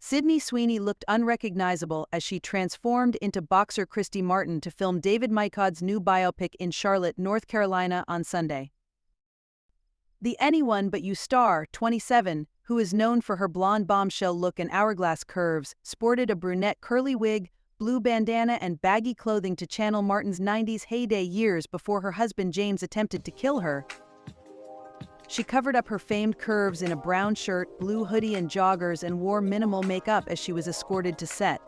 Sydney Sweeney looked unrecognizable as she transformed into boxer Christy Martin to film David Michôd's new biopic in Charlotte, North Carolina on Sunday. The Anyone But You star, 27, who is known for her blonde bombshell look and hourglass curves, sported a brunette curly wig, blue bandana and baggy clothing to channel Martin's 90s heyday years before her husband James attempted to kill her. She covered up her famed curves in a brown shirt, blue hoodie and joggers and wore minimal makeup as she was escorted to set.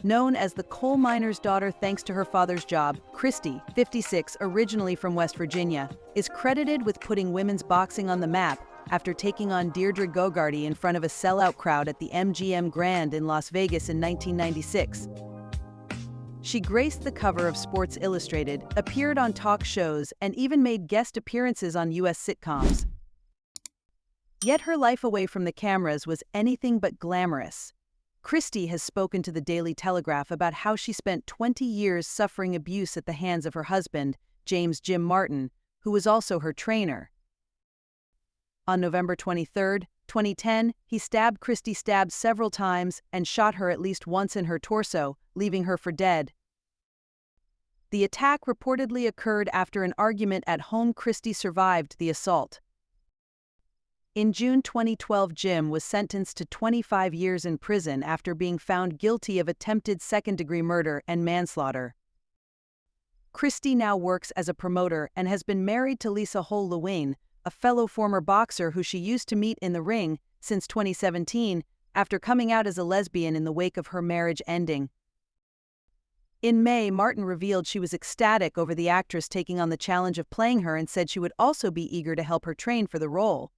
Known as the coal miner's daughter thanks to her father's job, Christy, 56, originally from West Virginia, is credited with putting women's boxing on the map after taking on Deirdre Gogarty in front of a sellout crowd at the MGM Grand in Las Vegas in 1996. She graced the cover of Sports Illustrated, appeared on talk shows, and even made guest appearances on U.S. sitcoms. Yet her life away from the cameras was anything but glamorous. Christy has spoken to the Daily Telegraph about how she spent 20 years suffering abuse at the hands of her husband, James "Jim" Martin, who was also her trainer. On November 23, 2010, he stabbed Christy several times and shot her at least once in her torso, leaving her for dead. The attack reportedly occurred after an argument at home. Christy survived the assault. In June 2012, Jim was sentenced to 25 years in prison after being found guilty of attempted second-degree murder and manslaughter. Christy now works as a promoter and has been married to Lisa Hole-Lewin, a fellow former boxer who she used to meet in the ring, since 2017, after coming out as a lesbian in the wake of her marriage ending. In May, Martin revealed she was ecstatic over the actress taking on the challenge of playing her and said she would also be eager to help her train for the role.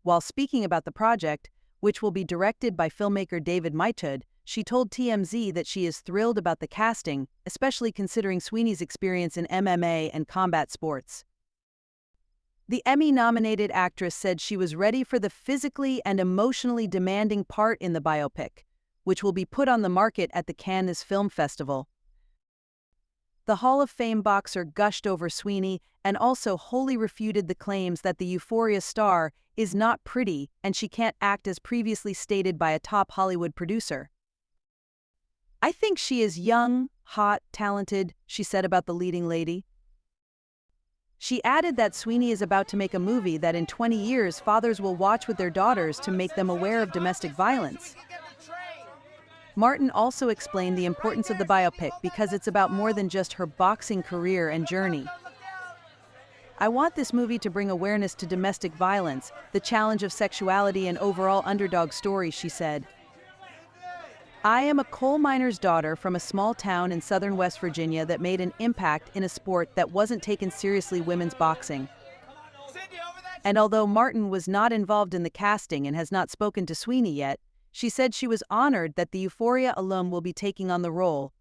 While speaking about the project, which will be directed by filmmaker David Michôd, she told TMZ that she is thrilled about the casting, especially considering Sweeney's experience in MMA and combat sports. The Emmy-nominated actress said she was ready for the physically and emotionally demanding part in the biopic, which will be put on the market at the Cannes Film Festival. The Hall of Fame boxer gushed over Sweeney and also wholly refuted the claims that the Euphoria star is not pretty and she can't act as previously stated by a top Hollywood producer. "I think she is young, hot, talented," she said about the leading lady. She added that Sweeney is about to make a movie that in 20 years fathers will watch with their daughters to make them aware of domestic violence. Martin also explained the importance of the biopic because it's about more than just her boxing career and journey. "I want this movie to bring awareness to domestic violence, the challenge of sexuality and overall underdog story," she said. "I am a coal miner's daughter from a small town in southern West Virginia that made an impact in a sport that wasn't taken seriously, women's boxing." And although Martin was not involved in the casting and has not spoken to Sweeney yet, she said she was honored that the Euphoria alum will be taking on the role.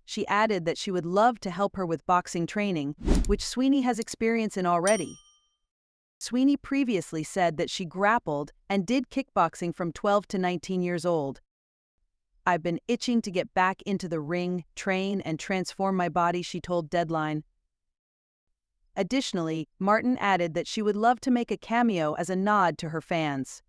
She added that she would love to help her with boxing training, which Sweeney has experience in already. Sweeney previously said that she grappled and did kickboxing from 12 to 19 years old. "I've been itching to get back into the ring, train, and transform my body," she told Deadline. Additionally, Martin added that she would love to make a cameo as a nod to her fans.